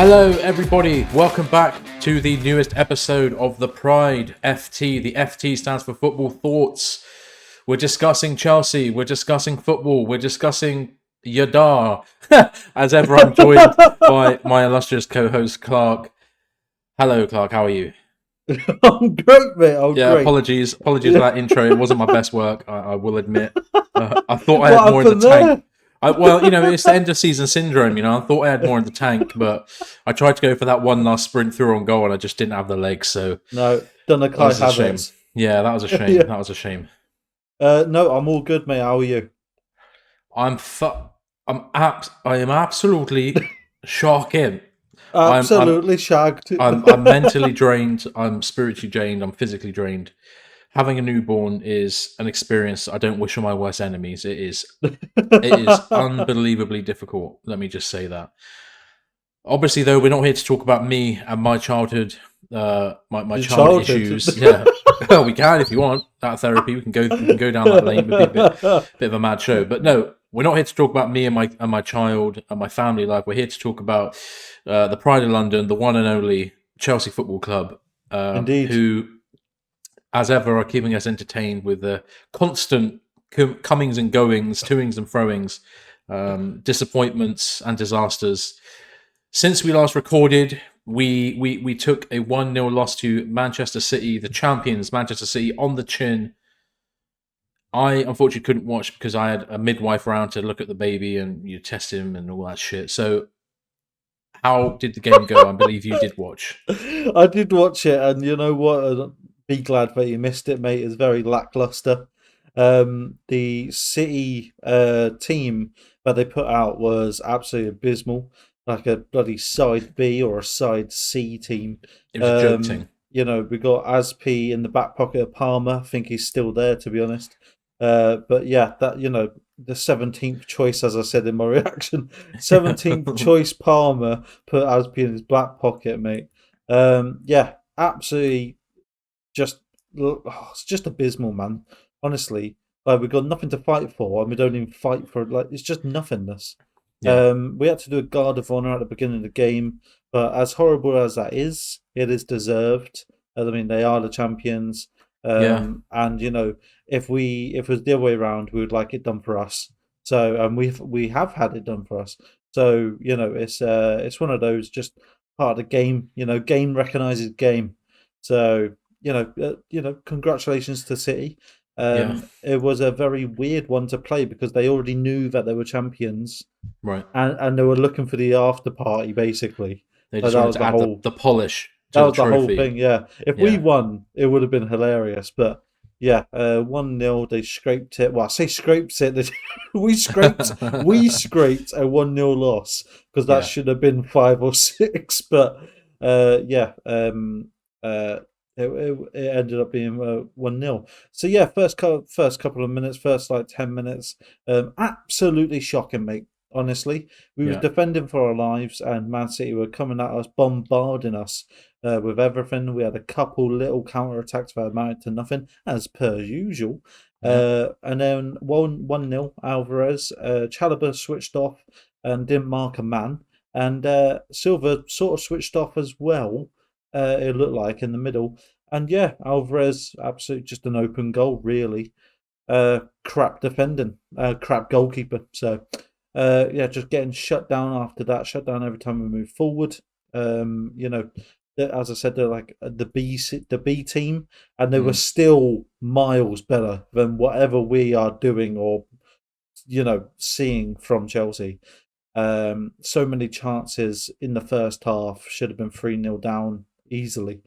Hello, everybody. Welcome back to the newest episode of the Pride FT. The FT stands for Football Thoughts. We're discussing Chelsea. We're discussing football. We're discussing Yadar. As ever, I'm joined by my illustrious co-host, Clark. Hello, Clark. How are you? I'm great, mate. Great. Apologies for that intro. It wasn't my best work, I will admit. I thought I What had more in the happened there? tank. It's the end of season syndrome, I thought I had more in the tank, but I tried to go for that one last sprint through on goal and I just didn't have the legs, so No, done a that Kai was a shame. Havertz. Yeah, that was a shame. Yeah. That was a shame. No, I'm all good, mate. How are you? I am absolutely shocking. Absolutely shagged. I'm mentally drained, I'm spiritually drained, I'm physically drained. Having a newborn is an experience I don't wish on my worst enemies. It is unbelievably difficult. Let me just say that. Obviously, though, we're not here to talk about me and my childhood, my child issues. Yeah, well, we can if you want that therapy. We can go down that lane. It'd be a bit of a mad show, but no, we're not here to talk about me and my child and my family life. We're here to talk about the Pride of London, the one and only Chelsea Football Club, Indeed. who, as ever, are keeping us entertained with the constant comings and goings, toings and froings, disappointments and disasters. Since we last recorded, we took a 1-0 loss to Manchester City, the champions, Manchester City, on the chin. I unfortunately couldn't watch because I had a midwife around to look at the baby and you test him and all that shit. So how did the game go? I believe you did watch. I did watch it, and you know what? Be glad that you missed it, mate. It's very lackluster. The City team that they put out was absolutely abysmal, like a bloody side B or a side C team. It was a joke thing. We got Aspi in the back pocket of Palmer. I think he's still there, to be honest. But yeah, that the 17th choice, as I said in my reaction, 17th choice Palmer put Aspi in his back pocket, mate. Yeah, absolutely. It's just abysmal, man. Honestly, like we've got nothing to fight for, and we don't even fight for it. Like it's just nothingness. Yeah. We had to do a guard of honor at the beginning of the game, but as horrible as that is, it is deserved. I mean, they are the champions, and if it was the other way around, we would like it done for us. So, and we have had it done for us. So it's one of those just part of the game. Game recognizes game. So congratulations to City. It was a very weird one to play because they already knew that they were champions, right? And they were looking for the after party, basically. They just wanted to add the polish to that the was trophy. The whole thing. Yeah, if we won, it would have been hilarious. But yeah, 1-0. They scraped it. Well, I say scraped it. we scraped a 1-0 loss because that should have been 5 or 6. But it ended up being 1-0. So yeah, first couple of minutes, first like 10 minutes, absolutely shocking, mate. Honestly, we were defending for our lives, and Man City were coming at us, bombarding us with everything. We had a couple little counter attacks that amounted to nothing, as per usual. And then 1-0, Alvarez, Chalobah switched off and didn't mark a man, and Silva sort of switched off as well. It looked like in the middle, and yeah, Alvarez absolutely just an open goal, really. Crap defending, crap goalkeeper. So just getting shut down after that. Shut down every time we move forward. As I said, they're like the B team, and they were still miles better than whatever we are doing or seeing from Chelsea. So many chances in the first half, should have been 3-0 down easily.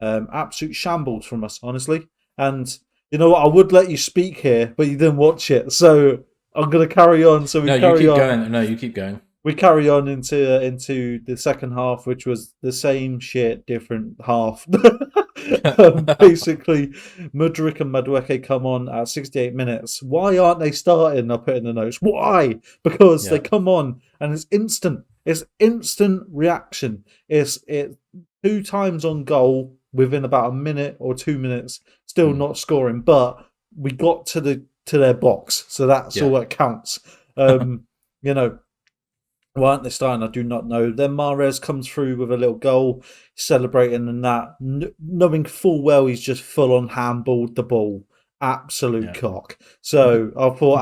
Absolute shambles from us, honestly. And you know what? I would let you speak here, but you didn't watch it, so I'm going to carry on. So you keep going. We carry on into the second half, which was the same shit, different half. Basically, Mudryk and Madueke come on at 68 minutes. Why aren't they starting? I put in the notes. Why? Because they come on and it's instant. It's instant reaction. It's 2 times on goal within about a minute or 2 minutes. Still not scoring, but we got to their box, so that's all that counts. Why aren't they starting? I do not know. Then Mahrez comes through with a little goal, celebrating and that, knowing full well he's just full on handballed the ball. Absolute Yeah. cock. So I thought,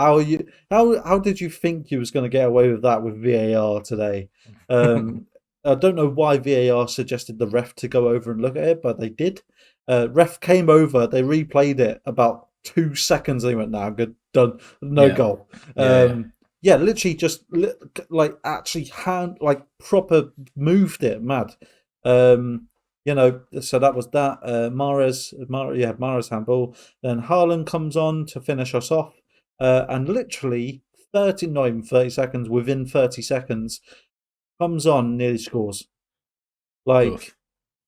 how did you think you was going to get away with that with VAR today? I don't know why VAR suggested the ref to go over and look at it, but they did. Ref came over, they replayed it about 2 seconds. They went, "Nah, good, done, no Yeah. goal." Yeah. Yeah, literally just like actually proper moved it, mad. So that was that. Mahrez handball. Then Haaland comes on to finish us off, and literally 30, not even 30 seconds, within 30 seconds, comes on, nearly scores. Like, Oof.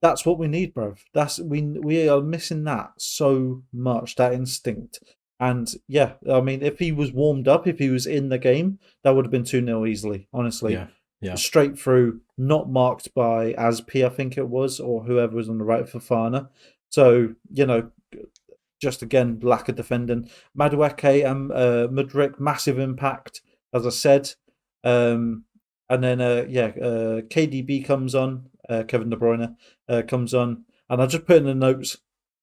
that's what we need, bro. We are missing that so much, that instinct. And yeah, I mean, if he was warmed up, if he was in the game, that would have been 2-0 easily, honestly. Yeah. Yeah. Straight through, not marked by Aspi, I think it was, or whoever was on the right for Fana. So, just again, lack of defending. Madueke and Mudryk, massive impact, as I said. And then, KDB comes on, Kevin De Bruyne comes on, and I just put in the notes,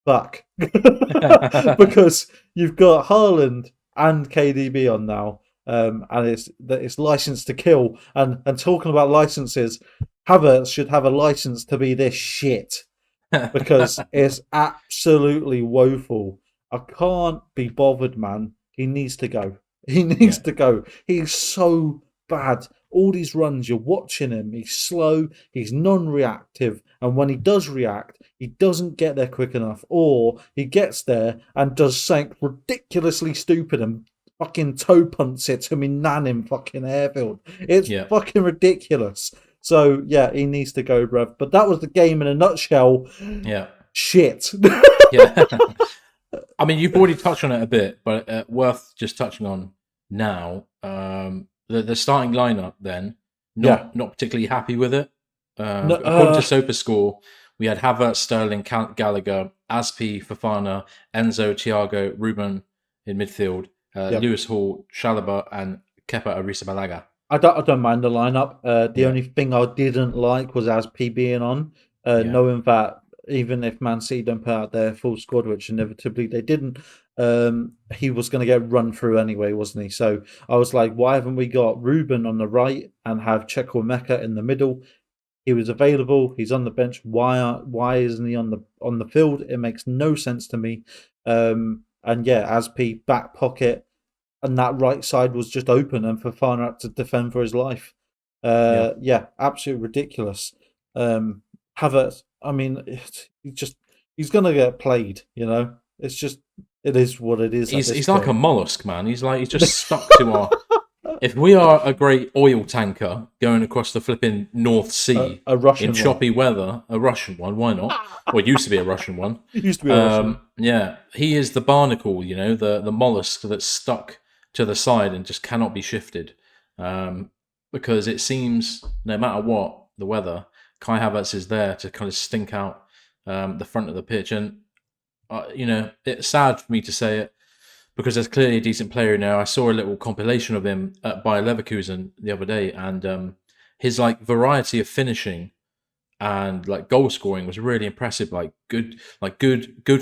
fuck. Because you've got Haaland and KDB on now, and it's licensed to kill. And talking about licenses, Havertz should have a license to be this shit because it's absolutely woeful. I can't be bothered, man. He needs to go. He needs to go. He's so bad. All these runs, you're watching him. He's slow. He's non-reactive. And when he does react, he doesn't get there quick enough. Or he gets there and does something ridiculously stupid and fucking toe punts it to me nan in fucking airfield. It's fucking ridiculous. So, yeah, he needs to go, bruv. But that was the game in a nutshell. Yeah. Shit. Yeah. I mean, you've already touched on it a bit, but worth just touching on now. The starting lineup, then, not particularly happy with it. According to SofaScore, we had Havertz, Sterling, Gallagher, Aspi, Fofana, Enzo, Thiago, Ruben in midfield, Lewis Hall, Chalobah, and Kepa Arrizabalaga. I don't mind the lineup. The only thing I didn't like was Aspi being on, knowing that even if Man City don't put out their full squad, which inevitably they didn't, he was going to get run through anyway, wasn't he? So I was like, why haven't we got Ruben on the right and have Chukwuemeka in the middle? He was available. He's on the bench. Why isn't he on the field? It makes no sense to me. And yeah, Aspi back pocket, and that right side was just open, and Fofana had to defend for his life. Yeah, absolutely ridiculous. Havertz, I mean, he's gonna get played. It's just it is what it is. He's like a mollusk, man. He's just stuck to our. If we are a great oil tanker going across the flipping North Sea a Russian in choppy weather, a Russian one, why not? Well, it used to be a Russian one. It used to be a Russian. Yeah, he is the barnacle, the mollusk that's stuck to the side and just cannot be shifted. Because it seems no matter what the weather, Kai Havertz is there to kind of stink out the front of the pitch. And, it's sad for me to say it because there's clearly a decent player now. I saw a little compilation of him at Bayer Leverkusen the other day, and his variety of finishing and goal scoring was really impressive. Good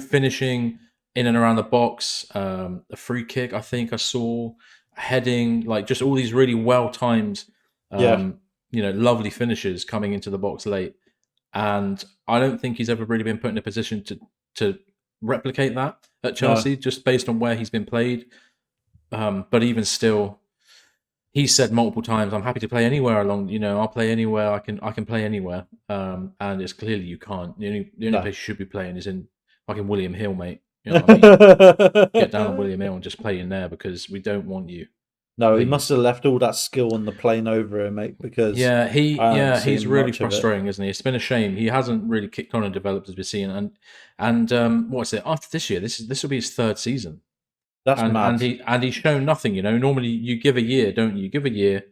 finishing in and around the box, a free kick I think I saw, heading, just all these really well timed, lovely finishes coming into the box late. And I don't think he's ever really been put in a position to replicate that at Chelsea, just based on where he's been played. But even still, he said multiple times, "I'm happy to play anywhere along. I'll play anywhere. I can play anywhere." And it's clearly you can't. The only place you should be playing is in fucking William Hill, mate. You know what I mean? Get down on William Hill and just play in there because we don't want you. No, he must have left all that skill on the plane over here, mate. Because he's really frustrating, isn't he? It's been a shame. He hasn't really kicked on and developed as we've seen. And what's it? After this year, this will be his third season. That's mad. And he's shown nothing. Normally you give a year, don't you? You give a year,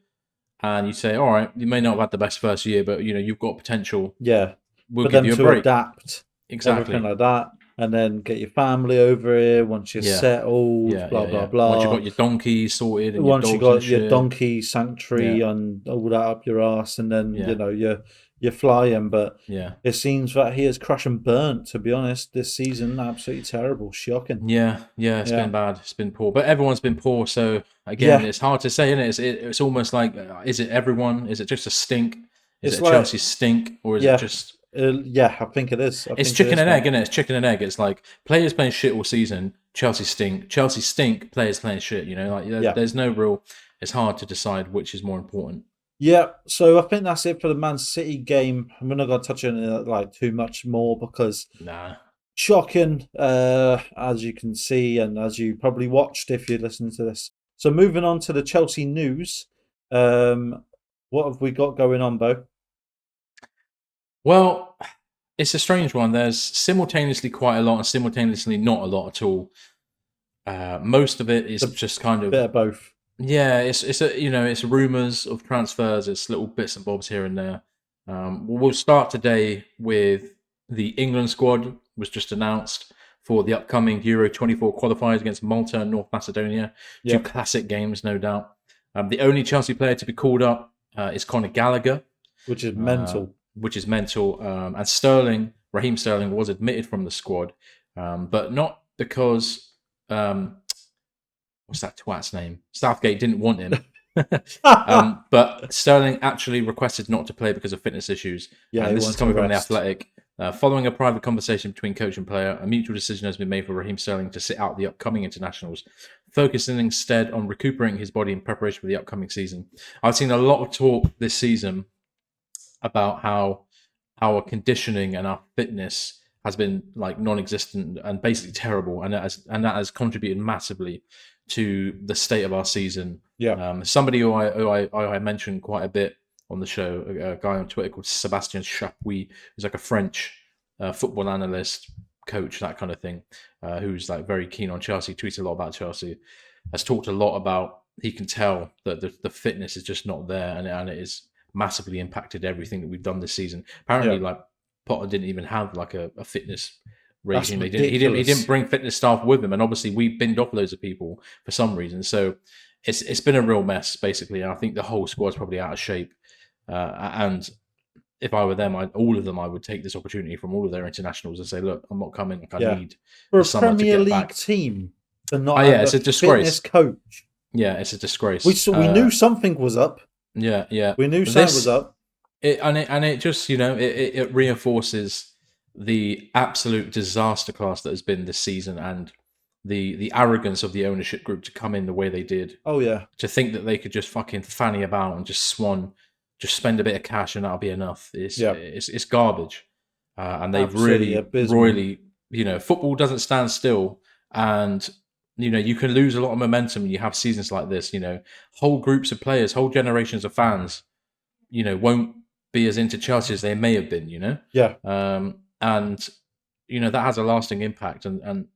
and you say, all right, you may not have had the best first year, but you've got potential. Yeah, we'll give you a break. Adapt, exactly, everything like that. and then get your family over here once you're settled, blah blah blah. Once you got your donkey sorted and your Once you dogs and got your shit. donkey sanctuary and all that up your ass, and then you're flying. But it seems that he has crashed and burnt. To be honest, this season absolutely terrible, shocking. It's been bad. It's been poor, but everyone's been poor. So again, it's hard to say, isn't it? It's almost like, is it everyone? Is it just a stink? Is it Chelsea stink, or is it just? I think it is. It's chicken and egg, isn't it? It's chicken and egg. It's like players playing shit all season. Chelsea stink. Chelsea stink. Players playing shit. There's no real. It's hard to decide which is more important. Yeah, so I think that's it for the Man City game. I'm not going to touch on it like too much more because shocking, as you can see, and as you probably watched if you're listening to this. So moving on to the Chelsea news, what have we got going on, Bo? Well, it's a strange one. There's simultaneously quite a lot and simultaneously not a lot at all. Most of it is just kind of a bit of both. Yeah, it's rumors of transfers. It's little bits and bobs here and there. We'll start today with the England squad was just announced for the upcoming Euro 24 qualifiers against Malta and North Macedonia. Two classic games, no doubt. The only Chelsea player to be called up is Conor Gallagher, which is mental. And Sterling, Raheem Sterling, was admitted from the squad, but not because what's that twat's name? Southgate didn't want him. But Sterling actually requested not to play because of fitness issues. Yeah, and this is coming from The Athletic. Following a private conversation between coach and player, a mutual decision has been made for Raheem Sterling to sit out the upcoming internationals, focusing instead on recuperating his body in preparation for the upcoming season. I've seen a lot of talk this season about how our conditioning and our fitness has been like non-existent and basically terrible, and that has contributed massively to the state of our season. Somebody who I mentioned quite a bit on the show, a guy on Twitter called Sebastian Chapuis, who's like a French football analyst, coach, that kind of thing, who's like very keen on Chelsea, tweets a lot about Chelsea, has talked a lot about, he can tell that the fitness is just not there, and it is massively impacted everything that we've done this season. Apparently, like Potter didn't even have like a fitness regime. He didn't bring fitness staff with him, and obviously we binned off loads of people for some reason. So it's been a real mess, basically. I think the whole squad's probably out of shape. And if I were them, all of them, I would take this opportunity from all of their internationals and say, "Look, I'm not coming. Like, I need for a Premier League team to not have it's a disgrace. Fitness coach. Yeah, it's a disgrace. We knew something was up. Yeah. We knew something was up. It just it reinforces the absolute disaster class that has been this season, and the arrogance of the ownership group to come in the way they did. Oh yeah, to think that they could just fucking fanny about and just spend a bit of cash and that'll be enough. It's garbage, and they've royally football doesn't stand still, and you can lose a lot of momentum when you have seasons like this. Whole groups of players, whole generations of fans, won't be as into Chelsea as they may have been. And that has a lasting impact, and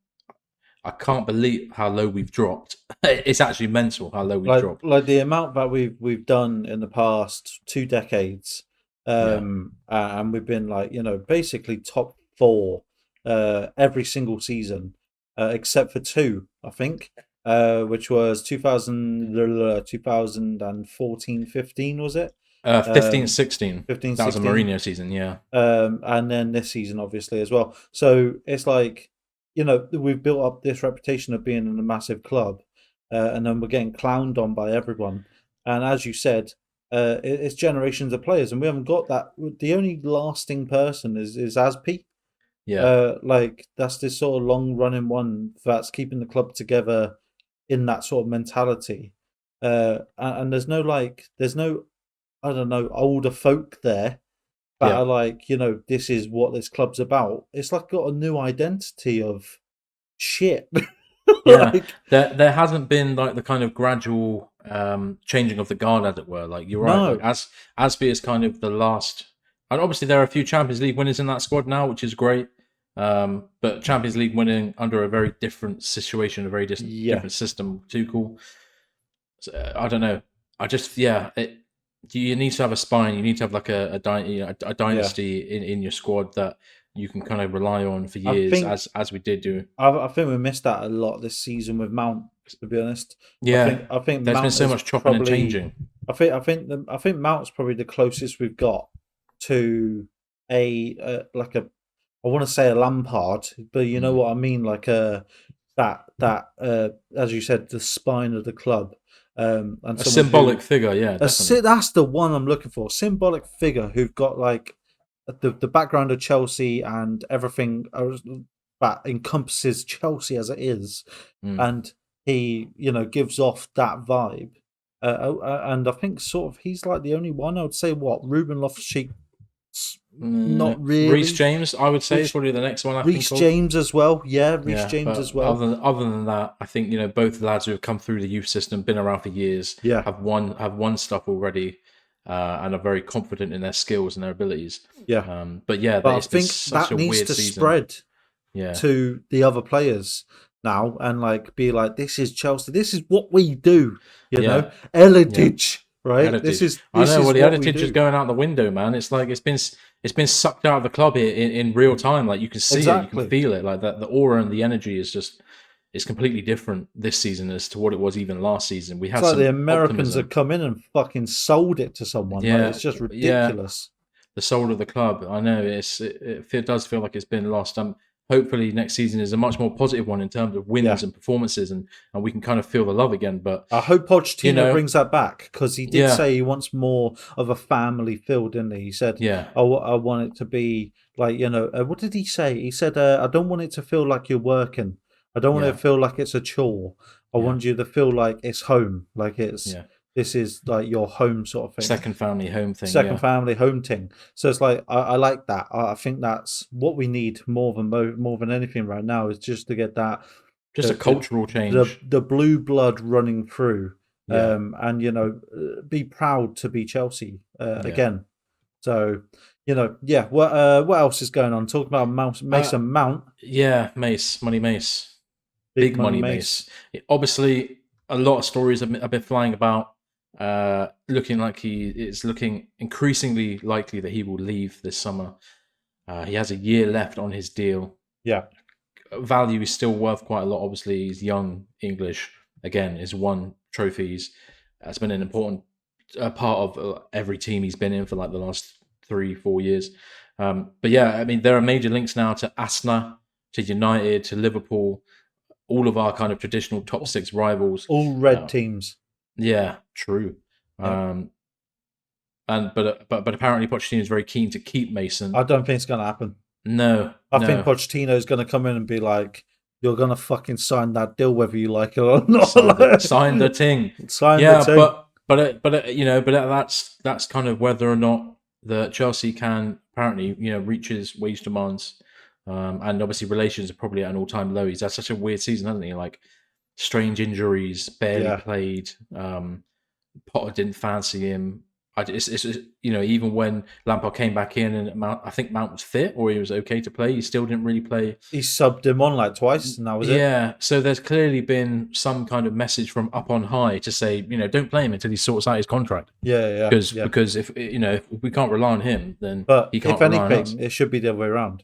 I can't believe how low we've dropped. It's actually mental how low we've dropped. Like the amount that we've done in the past 2 decades, and we've been like basically top 4 every single season, except for 2, I think, which was 2014-15, was it? 15-16. 15-16. That was a Mourinho season, yeah. And then this season, obviously, as well. So it's like, we've built up this reputation of being in a massive club, and then we're getting clowned on by everyone. And as you said, it's generations of players, and we haven't got that. The only lasting person is Aspi. Yeah. Like that's this sort of long running one that's keeping the club together in that sort of mentality. And there's no I don't know, older folk there that are like, this is what this club's about. It's like got a new identity of shit. Yeah, there hasn't been like the kind of gradual changing of the guard, as it were. Like you're right, like, Aspi is kind of the last, and obviously there are a few Champions League winners in that squad now, which is great. But Champions League winning under a very different situation, a very different system, too cool. So, I don't know. You need to have a spine. You need to have like a dynasty in your squad that you can kind of rely on for I years, think as we did do. I think we missed that a lot this season with Mount. To be honest, Yeah, I think there's been Mount so is much chopping and probably. changing. I think Mount's probably the closest we've got to like a. I want to say a Lampard, but you know what I mean, like as you said, the spine of the club, and A someone symbolic figure, yeah, definitely. that's the one I'm looking for. Symbolic figure who've got like the background of Chelsea and everything that encompasses Chelsea as it is, Mm. and he gives off that vibe. And I think sort of he's like the only one. I would say Ruben Loftus-Cheek, not really. Reece James, I would say, is probably the next one I think Reece of. James as well. Yeah, Reece Yeah, James but as well. Other than that, I think both lads who have come through the youth system, been around for years, Yeah. have won stuff already, and are very confident in their skills and their abilities. Yeah. But yeah, But I it's been think such that a needs weird to season. spread Yeah. to the other players now, and like be like, this is Chelsea. This is what we do. You know, heritage, right? Heritage. This I know. is Well, the what we heritage do. is going out the window, man. It's like it's been sucked out of the club in real time. Like you can see it, you Exactly. can feel it. Like that, the aura and the energy is completely different this season as to what it was even last season. We had It's like some the Americans optimism. have come in and fucking sold it to someone. Yeah, Like, it's just ridiculous. The soul of the club. I know it does feel like it's been lost. Hopefully next season is a much more positive one in terms of wins and performances, and we can kind of feel the love again. But I hope Pochettino brings that back, because he did say he wants more of a family feel, didn't he? He said, I want it to be like, what did he say? He said, I don't want it to feel like you're working. I don't want it to feel like it's a chore. I want you to feel like it's home, like this is like your home sort of thing. Second family home thing. Second family home thing. So it's like I like that. I think that's what we need more than anything right now, is just to get that, just a cultural change, the blue blood running through, and be proud to be Chelsea again. So what else is going on? Talking about Mason Mount. Yeah, Money Mace. Big money Mace. Obviously, a lot of stories have been flying about, looking like it's looking increasingly likely that he will leave this summer. He has a year left on his deal. Yeah. Value is still worth quite a lot. Obviously, he's young, English. Again, he's won trophies. That's been an important part of every team he's been in for like the last 3-4 years. But yeah, I mean, there are major links now to Arsenal, to United, to Liverpool. All of our kind of traditional top 6 rivals. All red teams. Yeah, true. Yeah. But apparently Pochettino is very keen to keep Mason. I don't think it's going to happen. No. I think Pochettino is going to come in and be like, you're going to fucking sign that deal whether you like it or not. Sign the ting. Sign the ting. But that's kind of whether or not the Chelsea can apparently reach his wage demands. And obviously relations are probably at an all-time low. He's had such a weird season, hasn't he? Like strange injuries, barely played. Potter didn't fancy him. It's even when Lampard came back in and I think Mount was fit or he was okay to play, he still didn't really play. He subbed him on like twice, and that was it. Yeah, so there's clearly been some kind of message from up on high to say, don't play him until he sorts out his contract. Yeah. Because if we can't rely on him, then he can't if rely on us. anything, it should be the other way around.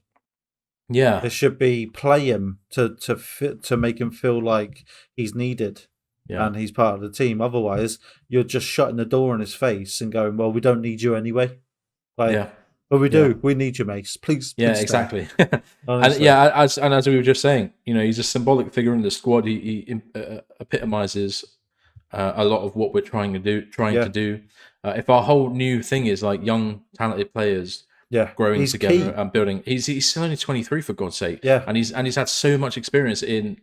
Yeah, it should be play him to make him feel like he's needed. Yeah. And he's part of the team. Otherwise, you're just shutting the door in his face and going, "Well, we don't need you anyway." But we do. Yeah. We need you, Mace. Please. Yeah, exactly. And as we were just saying, he's a symbolic figure in the squad. He epitomizes a lot of what we're trying to do. If our whole new thing is like young, talented players. Yeah, growing together and building. He's still only 23 for God's sake. Yeah, and he's had so much experience in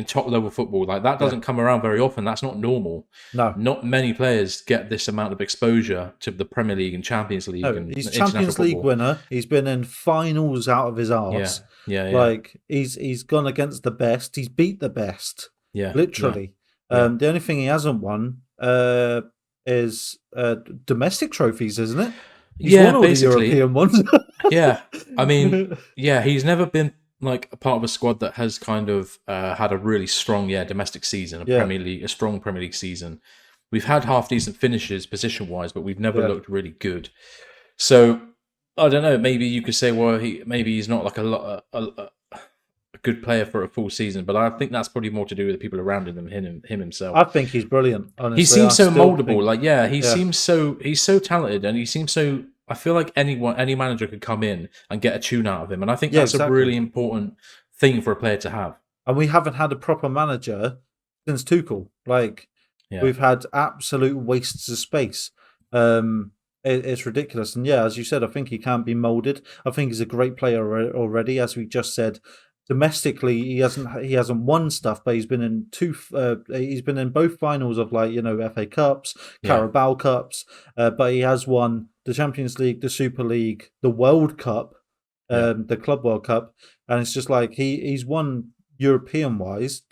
top level football. Like that doesn't come around very often. That's not normal. No, not many players get this amount of exposure to the Premier League and Champions League. And he's Champions League winner. He's been in finals out of his arse. Yeah. Like he's gone against the best. He's beat the best. Yeah, literally. Yeah. The only thing he hasn't won is domestic trophies, isn't it? He's won all basically the European ones. Yeah, I mean, he's never been like a part of a squad that has kind of had a really strong domestic season, a strong Premier League season. We've had half decent finishes position wise, but we've never looked really good. So I don't know. Maybe you could say, well, maybe he's not like a good player for a full season, but I think that's probably more to do with the people around him than him himself. I think he's brilliant. Honestly, He seems so moldable. Think, He seems he's so talented, and he seems so. I feel like any manager could come in and get a tune out of him, and I think that's a really important thing for a player to have. And we haven't had a proper manager since Tuchel. Like we've had absolute wastes of space. It's ridiculous. And yeah, as you said, I think he can be molded. I think he's a great player already, as we just said. Domestically, he hasn't won stuff, but he's been in he's been in both finals of FA Cups, Carabao Cups, but he has won the Champions League, the Super League, the World Cup, the Club World Cup, and it's just like he's won European wise.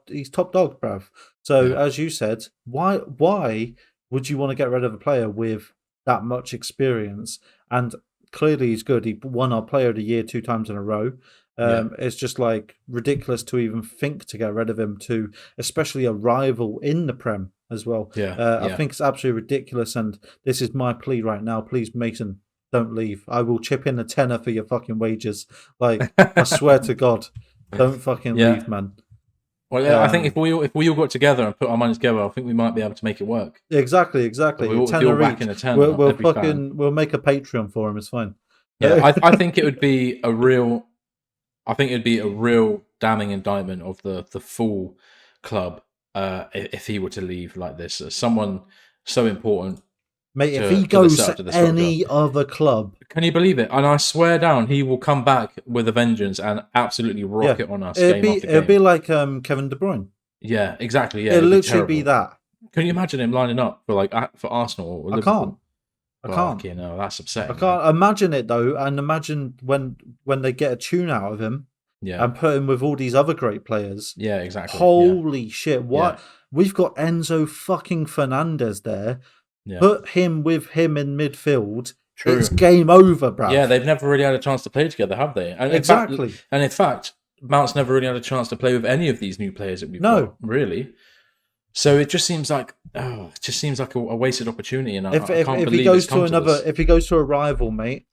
He's top dog, bruv. So as you said, why would you want to get rid of a player with that much experience? And clearly he's good. He won our Player of the Year 2 times in a row. It's just like ridiculous to even think to get rid of him, to especially a rival in the Prem as well. I think it's absolutely ridiculous, and this is my plea right now. Please, Mason, don't leave. I will chip in a tenner for your fucking wages. Like, I swear to God, don't fucking leave, man. Well, I think if we all got together and put our money together, I think we might be able to make it work. Exactly. We'll make a Patreon for him. It's fine. I think it would be a real. I think it'd be a real damning indictment of the full club if he were to leave like this. Someone so important. Mate, if he goes to any other club... Can you believe it? And I swear down, he will come back with a vengeance and absolutely rock it on us game after game. It'll be like Kevin De Bruyne. Yeah, exactly. Yeah, it'll literally be that. Can you imagine him lining up for Arsenal or Liverpool? I can't. You know, that's upsetting. I can't imagine it though, and imagine when they get a tune out of him, and put him with all these other great players. Yeah, exactly. Holy shit! What we've got Enzo fucking Fernandez there. Yeah. Put him with him in midfield. True. It's game over, bro. Yeah, they've never really had a chance to play together, have they? And exactly. In fact, Mount's never really had a chance to play with any of these new players that we've got, really. So it just seems like a wasted opportunity, and I can't believe it's come to us. If he goes to a rival, mate,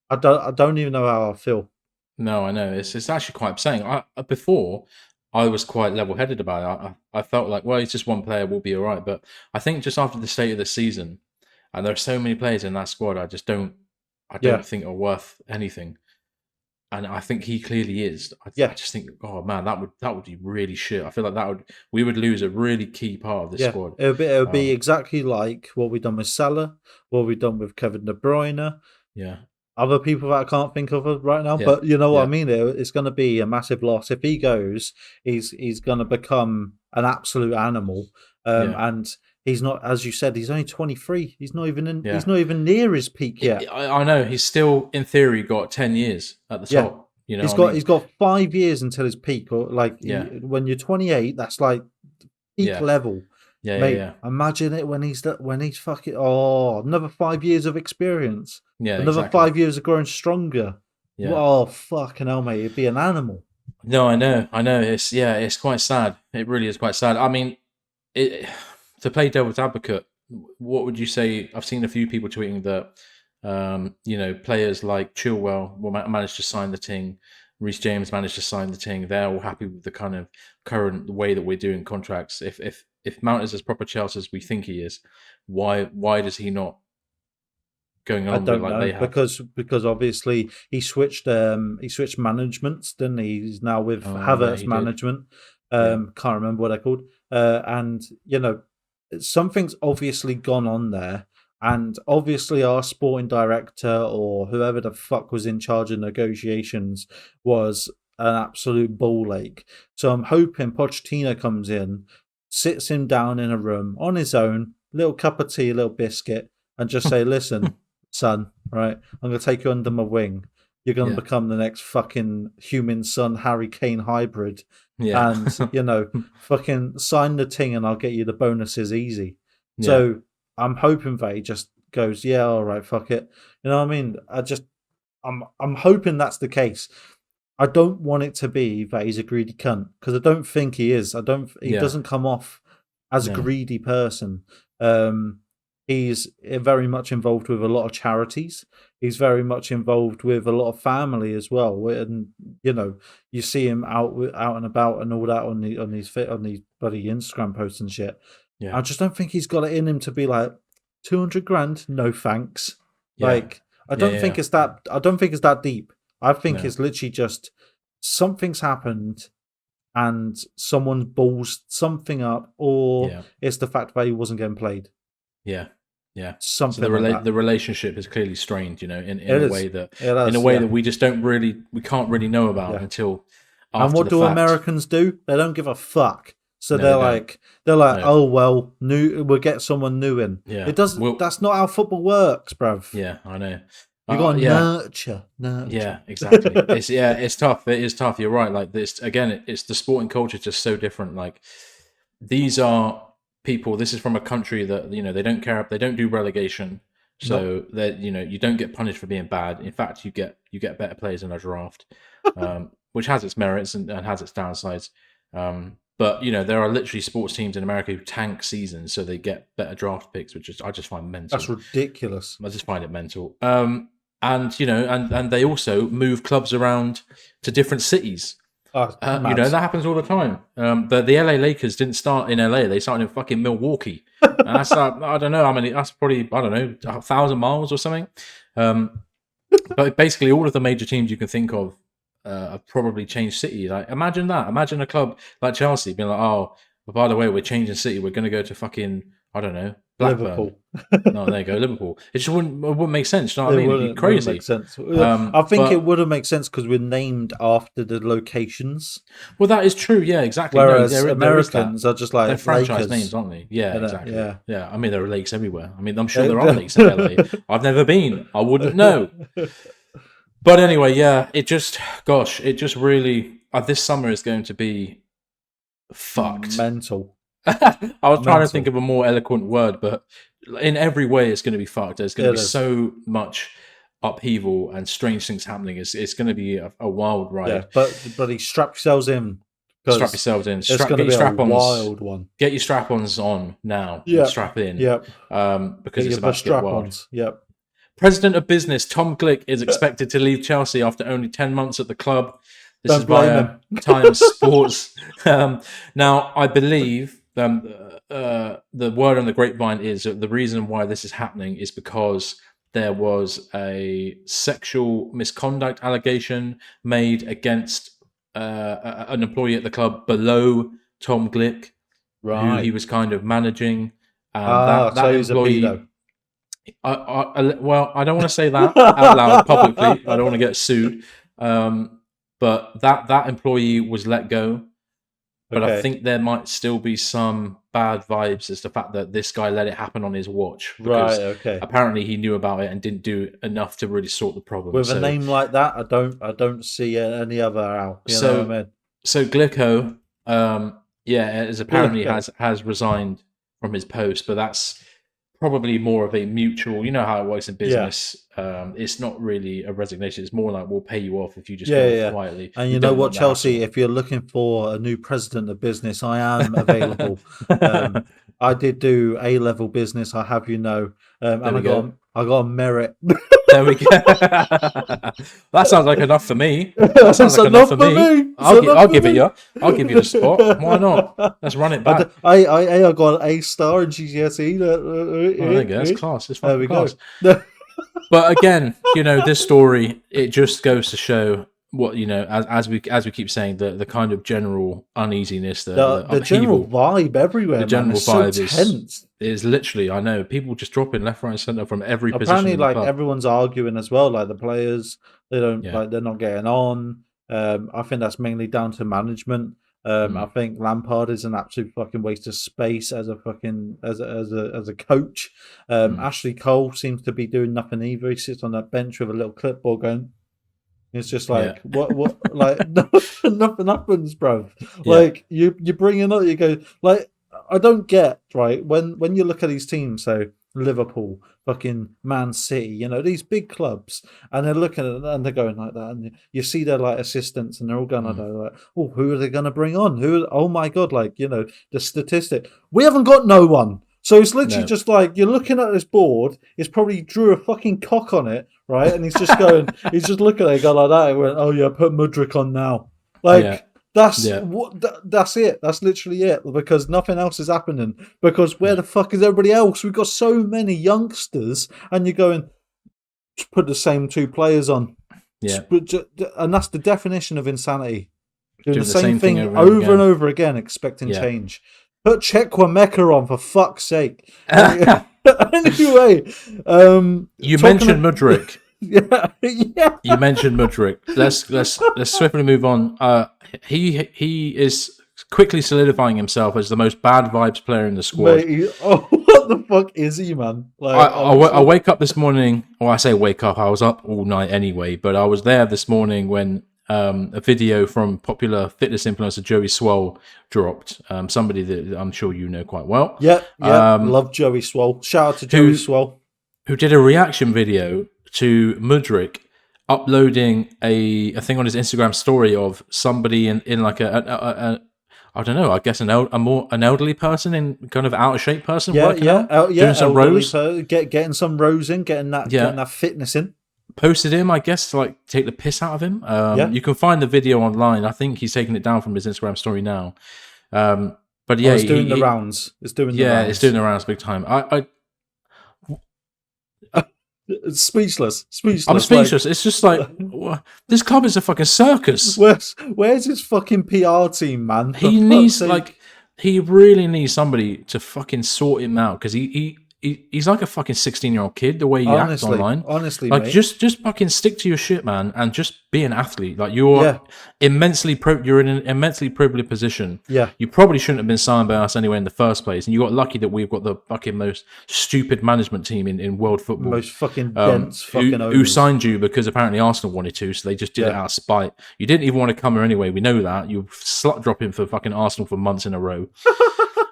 I don't even know how I feel. No, I know it's actually quite upsetting. Before I was quite level-headed about it. I felt like, well, it's just one player, we'll be all right. But I think just after the state of the season, and there are so many players in that squad, I don't think are worth anything. And I think he clearly is. I just think, oh man, that would be really shit. I feel like we would lose a really key part of the squad. It would be exactly like what we've done with Salah, what we've done with Kevin De Bruyne. Yeah. Other people that I can't think of right now, but you know what I mean. It's going to be a massive loss if he goes. He's going to become an absolute animal, and he's not, as you said, he's only 23. He's not even He's not even near his peak yet. I know. He's still, in theory, got 10 years at the top. You know, he's got 5 years until his peak, or when you're 28, that's like peak level. Mate, imagine it when he's fucking another 5 years of experience. Another 5 years of growing stronger. Oh fucking hell, mate, it'd be an animal. No, I know. It's quite sad. It really is quite sad. I mean, to play devil's advocate, what would you say? I've seen a few people tweeting that players like Chilwell will manage to sign the thing. Reece James managed to sign the thing. They're all happy with the kind of current way that we're doing contracts. If Mount is as proper Chelsea as we think he is, why does he not going on with like they have? Because obviously he switched managements, didn't he? He's now with Havertz management. Can't remember what they're called. And something's obviously gone on there. And obviously our sporting director or whoever the fuck was in charge of negotiations was an absolute ball ache. So I'm hoping Pochettino comes in, sits him down in a room on his own, little cup of tea, a little biscuit, and just say, listen, son, right, I'm going to take you under my wing. You're going to become the next fucking human son, Harry Kane hybrid. Yeah. And, fucking sign the thing and I'll get you the bonuses easy. Yeah. So I'm hoping that he just goes, yeah, all right, fuck it. You know what I mean? I'm hoping that's the case. I don't want it to be that he's a greedy cunt, because I don't think he is. He doesn't come off as a greedy person. He's very much involved with a lot of charities. He's very much involved with a lot of family as well. And you see him out and about and all that on these bloody Instagram posts and shit. Yeah. I just don't think he's got it in him to be like 200 grand. No thanks. Yeah. Like I don't think it's that. I don't think it's that deep. I think it's literally just something's happened. And someone balls something up, or it's the fact that he wasn't getting played. Yeah. Something. So the relationship is clearly strained, in a way that we just we can't really know about until after and what the do fact. Americans do? They don't give a fuck. So they're like, oh well, we'll get someone new in. Yeah. It doesn't. That's not how football works, bruv. Yeah, I know. You got to nurture. Yeah, exactly. It's tough. It is tough. You're right. Like this again. It's the sporting culture is just so different. Like these are people. This is from a country that they don't care. They don't do relegation. So that you don't get punished for being bad. In fact, you get better players in a draft, which has its merits and has its downsides. But there are literally sports teams in America who tank seasons so they get better draft picks, which I just find mental. That's ridiculous. I just find it mental. And they also move clubs around to different cities. That happens all the time. But the LA Lakers didn't start in LA; they started in fucking Milwaukee. And that's I don't know how many. That's probably 1,000 miles or something. But basically, all of the major teams you can think of have probably changed city. Like imagine that. Imagine a club like Chelsea being like, "Oh, but by the way, we're changing city. We're going to go to fucking Blackburn." Liverpool. No, there you go, Liverpool. It just wouldn't make sense. You know what I mean? It'd be crazy. Make sense. I think it would have made sense because we're named after the locations. Well, that is true. Yeah, exactly. Whereas Americans are just like they're franchise Lakers. names, aren't they? Yeah, exactly. Yeah. I mean, there are lakes everywhere. I mean, I'm sure there are lakes in LA. I've never been. I wouldn't know. But anyway, it just really this summer is going to be fucked. Mental. I was trying to think of a more eloquent word, but in every way, it's going to be fucked. There's going to be so much upheaval and strange things happening. It's going to be a wild ride. Yeah, but strap yourselves in. Strap yourselves in. It's going to be a wild one. Get your strap-ons on now. Yeah. Strap in. Yep. Because it's about to get wild. Yep. President of Business Tom Glick is expected to leave Chelsea after only 10 months at the club. This is via Times Sports. Now, I believe the word on the grapevine is that the reason why this is happening is because there was a sexual misconduct allegation made against an employee at the club below Tom Glick, who he was kind of managing. That employee. I don't want to say that out loud publicly. I don't want to get sued. But that employee was let go. But I think there might still be some bad vibes as the fact that this guy let it happen on his watch. Because apparently he knew about it and didn't do enough to really sort the problem. With a name like that, I don't see any other out. You know what I mean? So Glicko, apparently has resigned from his post, but that's probably more of a mutual. You know how it works in business. It's not really a resignation. It's more like we'll pay you off if you just go quietly. And you know what, Chelsea, if you're looking for a new president of business, I am available. I did do A-level business. I have and I got a merit. There we go. That sounds like enough for me. That sounds like enough for me. I'll give it you. I'll give you the spot. Why not? Let's run it back. I got an A-star in GCSE. There you go. That's class. It's there we class. go. But again, this story, it just goes to show what as we keep saying, the kind of general uneasiness, the general vibe everywhere. The general vibe so tense. Is literally, I know, people just dropping left, right, and center from every position. Apparently, like everyone's arguing as well. Like the players, they don't they're not getting on. I think that's mainly down to management. I think Lampard is an absolute fucking waste of space as a fucking as a coach. Ashley Cole seems to be doing nothing either. He sits on that bench with a little clipboard going. It's just like what like nothing happens, bro. Like you bring it up, you go like I don't get right when you look at these teams. So Liverpool, fucking Man City, these big clubs, and they're looking at it and they're going like that, and you see their like assistants, and they're all going like, oh, who are they going to bring on? Oh my god, like the statistic. We haven't got no one. So it's literally just like you're looking at this board. It's probably drew a fucking cock on it, right? And he's just going, he's just looking at it, going like that. He went, "Oh yeah, put Mudryk on now." Like that's it. That's literally it. Because nothing else is happening. Because where the fuck is everybody else? We've got so many youngsters, and you're going, put the same 2 players on. Yeah, and that's the definition of insanity. Doing the same thing over and over again, expecting change. Put Chukwuemeka on, for fuck's sake. Anyway, you mentioned Mudryk. Yeah. You mentioned Mudryk. Let's swiftly move on. He is quickly solidifying himself as the most bad vibes player in the squad. Mate, what the fuck is he, man? Like, I wake up this morning. Well, I say wake up. I was up all night anyway, but I was there this morning when a video from popular fitness influencer Joey Swole dropped. Somebody that I'm sure you know quite well. Yeah, love Joey Swole. Shout out to Joey Swole, who did a reaction video to Mudryk uploading a thing on his Instagram story of somebody in like a I don't know, I guess an elderly person, in kind of out of shape person, working out, doing some rows, getting some rows in, getting that fitness in. Posted him, I guess, to like take the piss out of him. You can find the video online. I think he's taken it down from his Instagram story now. But yeah, it's doing the rounds. It's doing the rounds. It's doing the rounds big time. Speechless. I'm speechless. It's just like this club is a fucking circus. Where's his fucking PR team, man? He needs he really needs somebody to fucking sort him out, because he's like a fucking 16-year-old kid the way he acts online. Honestly, like mate. just fucking stick to your shit, man, and just be an athlete. Like you're you're in an immensely privileged position. Yeah, you probably shouldn't have been signed by us anyway in the first place, and you got lucky that we've got the fucking most stupid management team in world football. Most fucking dense who signed you because apparently Arsenal wanted to, so they just did it out of spite. You didn't even want to come here anyway. We know that. You slut dropping for fucking Arsenal for months in a row.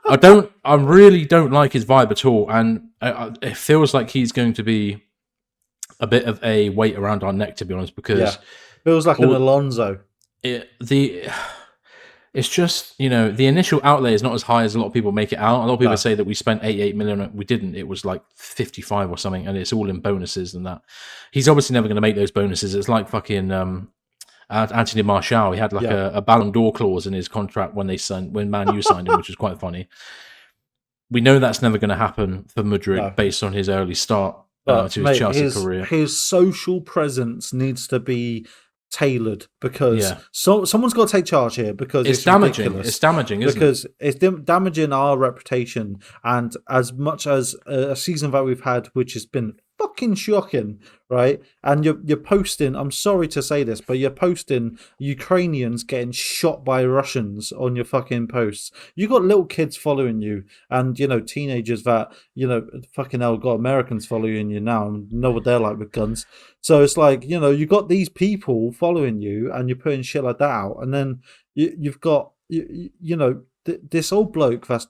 I really don't like his vibe at all, and it feels like he's going to be a bit of a weight around our neck, to be honest, because feels like an Alonso. It's just, the initial outlay is not as high as a lot of people make it out. A lot of people say that we spent 88 million. We didn't. It was like 55 or something, and it's all in bonuses and that. He's obviously never going to make those bonuses. It's like fucking Anthony Martial. He had like a Ballon d'Or clause in his contract when Man U signed him, which was quite funny. We know that's never going to happen for Mudryk based on his early start to his Chelsea career. His social presence needs to be tailored, because someone's got to take charge here, because it's damaging. Ridiculous. It's damaging, isn't because it's damaging our reputation. And as much as a season that we've had, which has been fucking shocking, right? And you're posting, I'm sorry to say this, but you're posting Ukrainians getting shot by Russians on your fucking posts. You got little kids following you, and teenagers that fucking hell got Americans following you now, and know what they're like with guns. So it's like, you got these people following you, and you're putting shit like that out, and then you've got this old bloke that's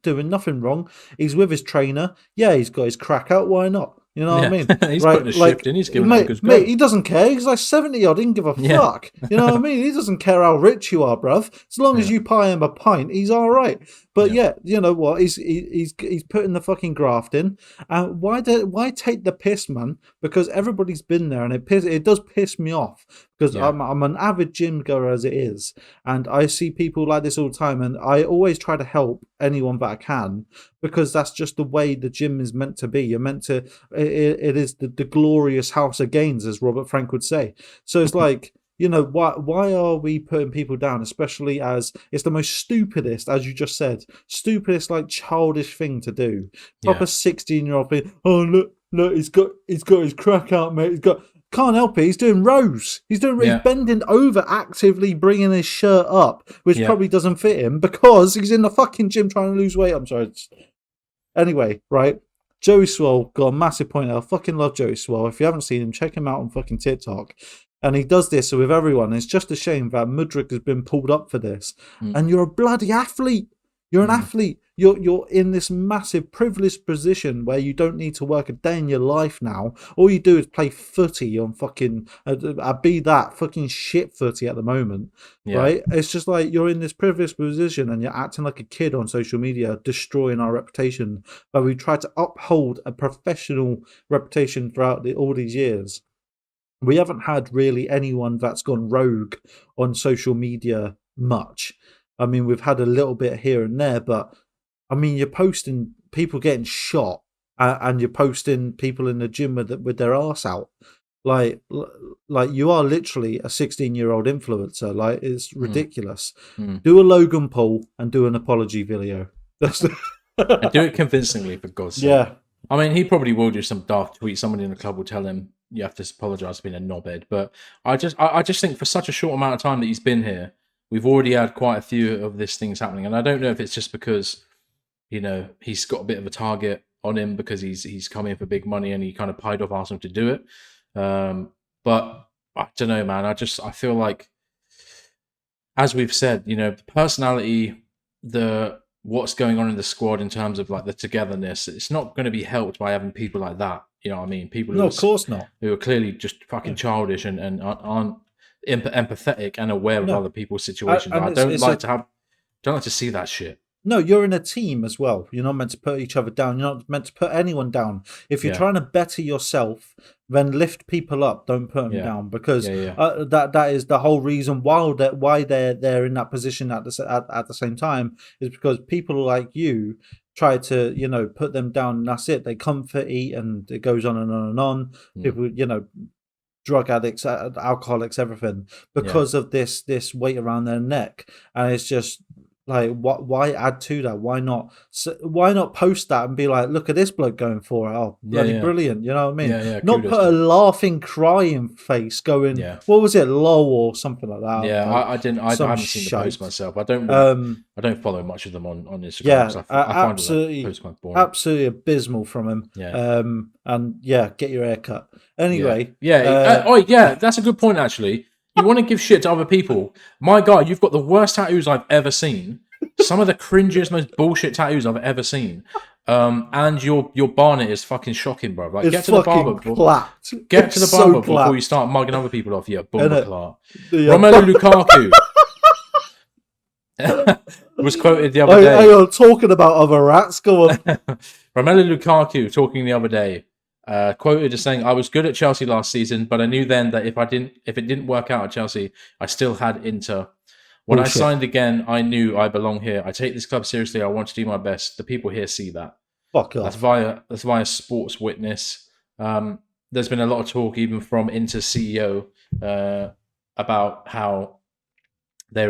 doing nothing wrong. He's with his trainer. Yeah, he's got his crack out. Why not? You know what I mean? He's putting a shift in. He's giving it a good go. Mate, he doesn't care. He's like 70 odd. He didn't give a fuck. You know what I mean? He doesn't care how rich you are, bruv. As long as you buy him a pint, he's all right. But you know what? He's putting the fucking graft in. And why take the piss, man? Because everybody's been there, and it does piss me off. Because I'm an avid gym goer as it is, and I see people like this all the time, and I always try to help anyone that I can, because that's just the way the gym is meant to be. You're meant to. It is the glorious house of gains, as Robert Frank would say. So it's like, why are we putting people down, especially as it's the most stupidest, as you just said, stupidest, like childish thing to do. Proper 16-year-old thing. Oh look, he's got his crack out, mate. Can't help it. He's doing rows. He's bending over, actively bringing his shirt up, which probably doesn't fit him, because he's in the fucking gym trying to lose weight. I'm sorry. Anyway, right. Joey Swole got a massive point out. I fucking love Joey Swole. If you haven't seen him, check him out on fucking TikTok. And he does this with everyone. It's just a shame that Mudryk has been pulled up for this. And you're a bloody athlete. You're an athlete. you're in this massive privileged position where you don't need to work a day in your life now. All you do is play footy on fucking be that fucking shit footy at the moment, right? It's just like you're in this privileged position and you're acting like a kid on social media, destroying our reputation. But we try to uphold a professional reputation throughout all these years. We haven't had really anyone that's gone rogue on social media much. I mean, we've had a little bit here and there, but I mean, you're posting people getting shot, and you're posting people in the gym with their arse out. Like you are literally a 16-year-old influencer. Like, it's ridiculous. Do a Logan Paul and do an apology video. And do it convincingly, for God's sake. Yeah. I mean, he probably will do some daft tweet. Somebody in the club will tell him you have to apologise for being a knobhead. But I just think for such a short amount of time that he's been here, we've already had quite a few of these things happening. And I don't know if it's just because, he's got a bit of a target on him because he's come in for big money and he kind of pied off Arsenal to do it. But I don't know, man. I feel like, as we've said, the personality, what's going on in the squad in terms of like the togetherness, it's not going to be helped by having people like that. You know what I mean? People of course not. Who are clearly just fucking childish and aren't empathetic and aware of other people's situations. I don't like to see that shit. No, you're in a team as well. You're not meant to put each other down. You're not meant to put anyone down. If you're trying to better yourself, then lift people up. Don't put them down, because that is the whole reason why they're in that position at the same time, is because people like you try to put them down, and that's it. They comfort eat, and it goes on and on and on. People, drug addicts, alcoholics, everything, because of this weight around their neck, and it's just. Like, why add to that? Why not post that and be like, look at this bloke going for it. Oh, bloody brilliant. You know what I mean? Not put a laughing, crying face going, what was it, lol or something like that. Yeah, I haven't seen the post myself. I don't follow much of them on Instagram. Yeah, I absolutely, find that post quite boring. absolutely abysmal from him. Yeah. And get your hair cut. Anyway. That's a good point, actually. You want to give shit to other people. My God, you've got the worst tattoos I've ever seen. Some of the cringiest, most bullshit tattoos I've ever seen. And your barnet is fucking shocking, bro. Like, get to the barber before before you start mugging other people off. Yeah, Bumba Romelu Lukaku was quoted the other day. Hang on, talking about other rats. Go on. Romelu Lukaku talking the other day. Quoted as saying, "I was good at Chelsea last season, but I knew then that if it didn't work out at Chelsea, I still had Inter. When I signed again, I knew I belong here. I take this club seriously. I want to do my best. The people here see that." Fuck off. That's via Sports Witness. There's been a lot of talk, even from Inter's CEO, about how they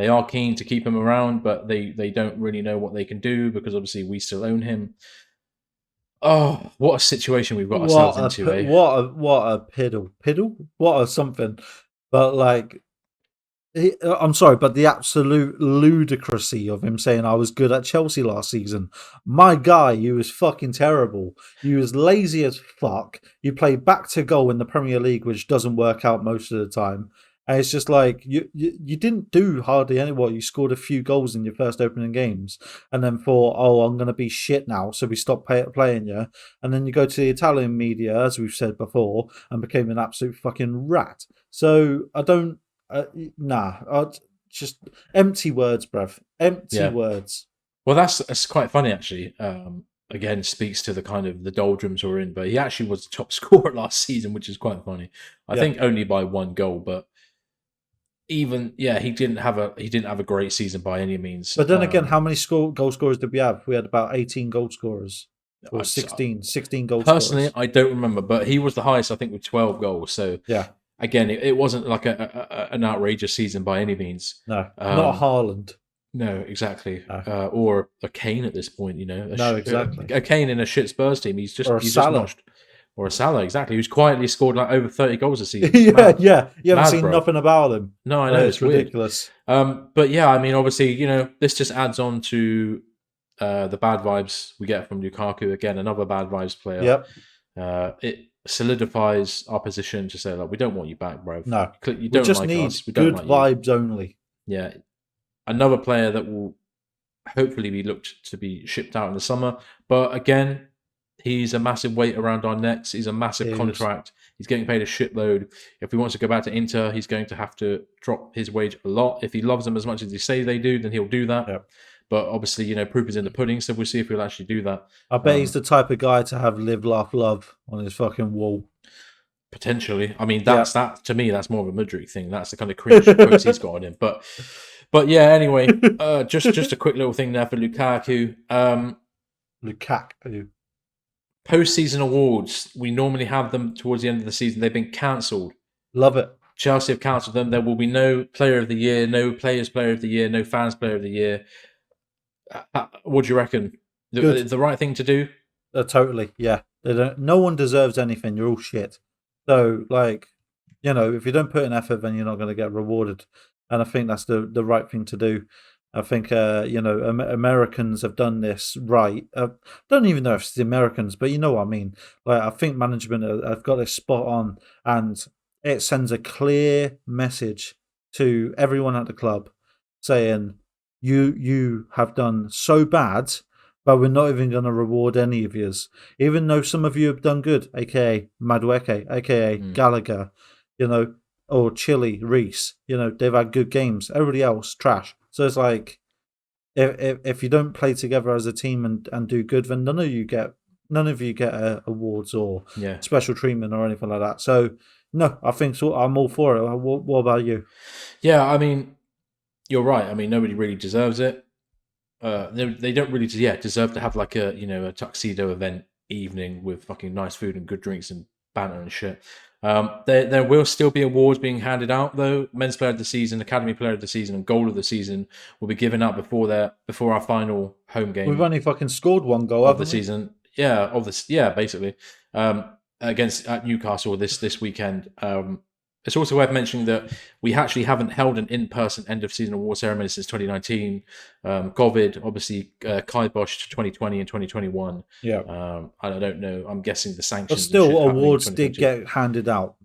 are keen to keep him around, but they don't really know what they can do because obviously we still own him. Oh, what a situation we've got ourselves into, eh? What a piddle, what a something. But like, I'm sorry, but the absolute ludicrousy of him saying I was good at Chelsea last season. My guy, you was fucking terrible. You was lazy as fuck. You played back to goal in the Premier League, which doesn't work out most of the time. And it's just like, you didn't do hardly anything. You scored a few goals in your first opening games and then thought, oh, I'm going to be shit now, so we stopped playing you. And then you go to the Italian media, as we've said before, and became an absolute fucking rat. So I don't, just empty words, bruv. Empty words. Well, that's quite funny, actually. Again, speaks to the kind of the doldrums we're in, but he actually was the top scorer last season, which is quite funny. I think only by one goal, but even he didn't have a great season by any means. But then again, how many goal scorers did we have? We had about 18 goal scorers. Or 16 goal scorers. Personally, I don't remember, but he was the highest, I think, with 12 goals. So again, it wasn't like an outrageous season by any means. No, not Haaland. No, exactly. No. Or a Kane at this point, exactly. A Kane in a shit Spurs team. He's just notched. Or a Salah, exactly, who's quietly scored like over 30 goals a season. You haven't seen nothing about him. No, I know, it's ridiculous. But yeah, I mean, obviously, this just adds on to the bad vibes we get from Lukaku. Again, another bad vibes player. Yep. It solidifies our position to say, like, we don't want you back, bro. No, you don't we just like need us. We don't good like vibes you. only. Yeah, another player that will hopefully be looked to be shipped out in the summer. But again, he's a massive weight around our necks. He's a massive contract. He's getting paid a shitload. If he wants to go back to Inter, he's going to have to drop his wage a lot. If he loves them as much as they say they do, then he'll do that. Yep. But obviously, proof is in the pudding, so we'll see if he'll actually do that. I bet he's the type of guy to have live, laugh, love on his fucking wall. Potentially. I mean, that to me, that's more of a Mudryk thing. That's the kind of cringe quotes he's got on him. But yeah, anyway, just a quick little thing there for Lukaku. Lukaku. Post-season awards, we normally have them towards the end of the season. They've been cancelled. Love it. Chelsea have cancelled them. There will be no Player of the Year, no Players Player of the Year, no Fans Player of the Year. What do you reckon? The right thing to do? Totally, yeah. They don't. No one deserves anything. You're all shit. So, if you don't put in effort, then you're not going to get rewarded. And I think that's the right thing to do. I think, Americans have done this right. I don't even know if it's the Americans, but you know what I mean. I think management have got this spot on, and it sends a clear message to everyone at the club saying, you have done so bad, but we're not even going to reward any of yous. Even though some of you have done good, aka Madueke, aka Gallagher, or Chile, Reese, they've had good games. Everybody else, trash. So it's like, if you don't play together as a team and do good, then none of you get awards or special treatment or anything like that. So no, I think so. I'm all for it. What about you? Yeah, I mean, you're right. I mean, nobody really deserves it. They don't really, deserve to have like a tuxedo event evening with fucking nice food and good drinks and banter and shit. There will still be awards being handed out though. Men's Player of the Season, Academy Player of the Season, and Goal of the Season will be given out before our final home game. We've only fucking scored one goal of the season. Basically. At Newcastle this weekend. It's also worth mentioning that we actually haven't held an in-person end-of-season award ceremony since 2019. COVID, obviously, kiboshed 2020 and 2021. Yeah. I don't know. I'm guessing the sanctions. But still, awards did get handed out.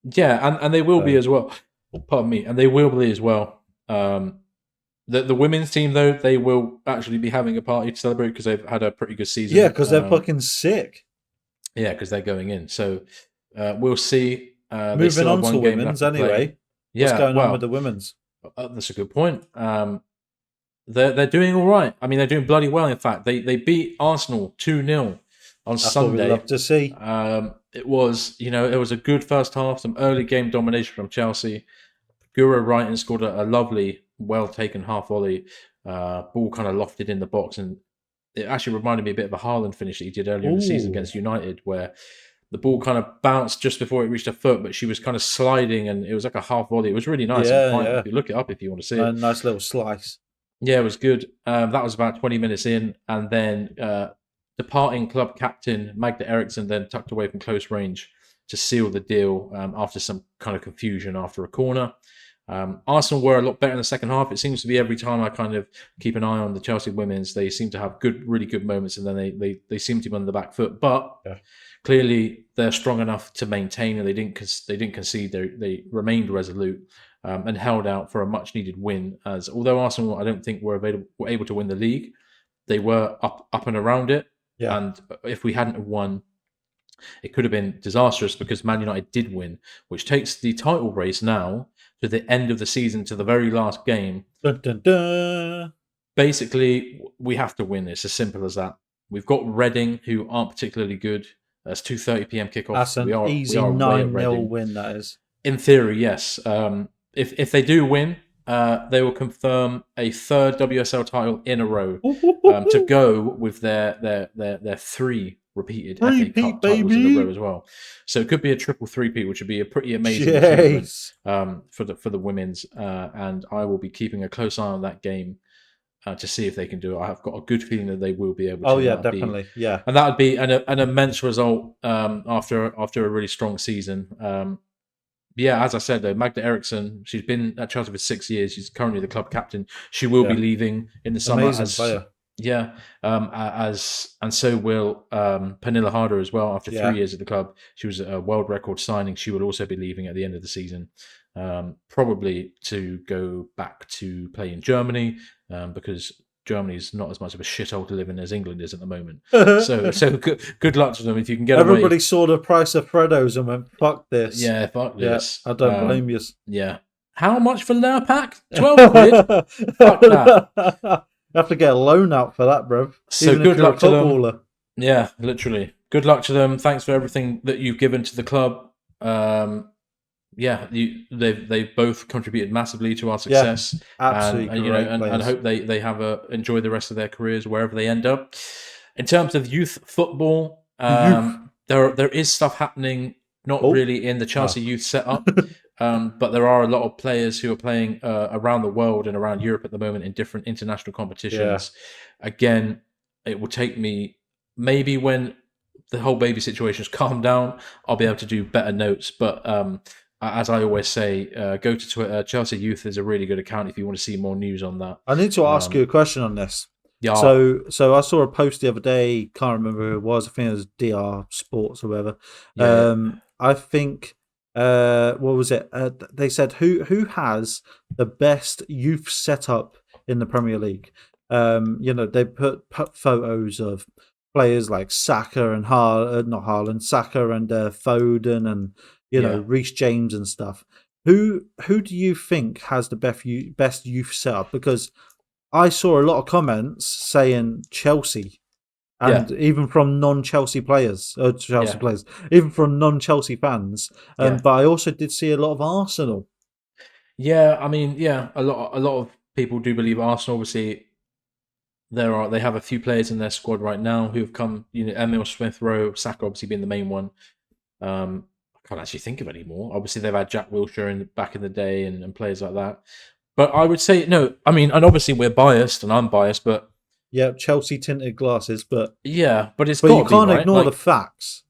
Yeah, and they will be as well. Pardon me. And they will be as well. The women's team, though, they will actually be having a party to celebrate because they've had a pretty good season. Yeah, because they're fucking sick. Yeah, because they're going in. So we'll see. Moving on to women's anyway. What's going on with the women's? That's a good point. They're doing all right. I mean, they're doing bloody well. In fact, they beat Arsenal 2-0 on Sunday. What we'd love to see. It was a good first half. Some early game domination from Chelsea. Guro Wrighton scored a lovely, well taken half volley. Ball kind of lofted in the box, and it actually reminded me a bit of a Haaland finish that he did earlier in the season against United, where the ball kind of bounced just before it reached her foot, but she was kind of sliding, and it was like a half volley. It was really nice. Yeah. You look it up if you want to see it. A nice little slice. Yeah, it was good. That was about 20 minutes in, and then departing club captain Magda Eriksson then tucked away from close range to seal the deal after some kind of confusion after a corner. Arsenal were a lot better in the second half. It seems to be every time I kind of keep an eye on the Chelsea women's, they seem to have really good moments, and then they seem to be on the back foot. But clearly, they're strong enough to maintain, and they didn't concede. They remained resolute and held out for a much needed win. As although Arsenal, I don't think were able to win the league, they were up and around it. Yeah. And if we hadn't won, it could have been disastrous because Man United did win, which takes the title race now to the end of the season, to the very last game. Dun, dun, dun. Basically, we have to win. It's as simple as that. We've got Reading, who aren't particularly good. That's 2:30 p.m. kickoff. That's an easy 9-0 win, that is. In theory, yes. If they do win, they will confirm a third WSL title in a row to go with their 3 repeated FA Cup titles in a row as well. So it could be a triple three-peat, which would be a pretty amazing achievement for the women's. And I will be keeping a close eye on that game to see if they can do it. I've got a good feeling that they will be able to. Oh yeah, definitely. And that would be an immense result after a really strong season. As I said though, Magda Eriksson, she's been at Chelsea for 6 years. She's currently the club captain. She will be leaving in the summer. Amazing player. And so will Pernilla Harder as well. After 3 years at the club, she was a world record signing. She will also be leaving at the end of the season, probably to go back to play in Germany, because Germany's not as much of a shithole to live in as England is at the moment. So good luck to them if you can get Everybody away. saw the price of Freddos and went, fuck this. Yeah, fuck this. I don't blame you. Yeah. How much for Lurpak? 12 quid? Fuck that. You have to get a loan out for that, bro. So Even good if you're luck to them. them. Yeah, literally. Good luck to them. Thanks for everything that you've given to the club. They've both contributed massively to our success. Yeah, absolutely. And hope they have enjoy the rest of their careers wherever they end up. In terms of youth football, there is stuff happening, not really in the Chelsea youth setup, but there are a lot of players who are playing around the world and around Europe at the moment in different international competitions. Yeah. Again, it will take me maybe when the whole baby situation has calmed down, I'll be able to do better notes. But as I always say, go to Twitter. Chelsea Youth is a really good account if you want to see more news on that. I need to ask you a question on this. Yeah. So I saw a post the other day. Can't remember who it was. I think it was DR Sports or whatever. Yeah. I think what was it? They said who has the best youth setup in the Premier League. They put photos of players like Saka and Saka and Foden and Reece James and stuff. Who do you think has the best youth setup? Because I saw a lot of comments saying Chelsea, and even from non-Chelsea players, even from non-Chelsea fans. But I also did see a lot of Arsenal. Yeah, I mean, a lot of people do believe Arsenal. Obviously, they have a few players in their squad right now who have come. Emil Smith-Rowe, Saka obviously being the main one. I can't actually think of any more. Obviously, they've had Jack Wilshere back in the day and players like that. But I would say no. I mean, and obviously we're biased, and I'm biased, but Chelsea tinted glasses. But but you can't ignore the facts.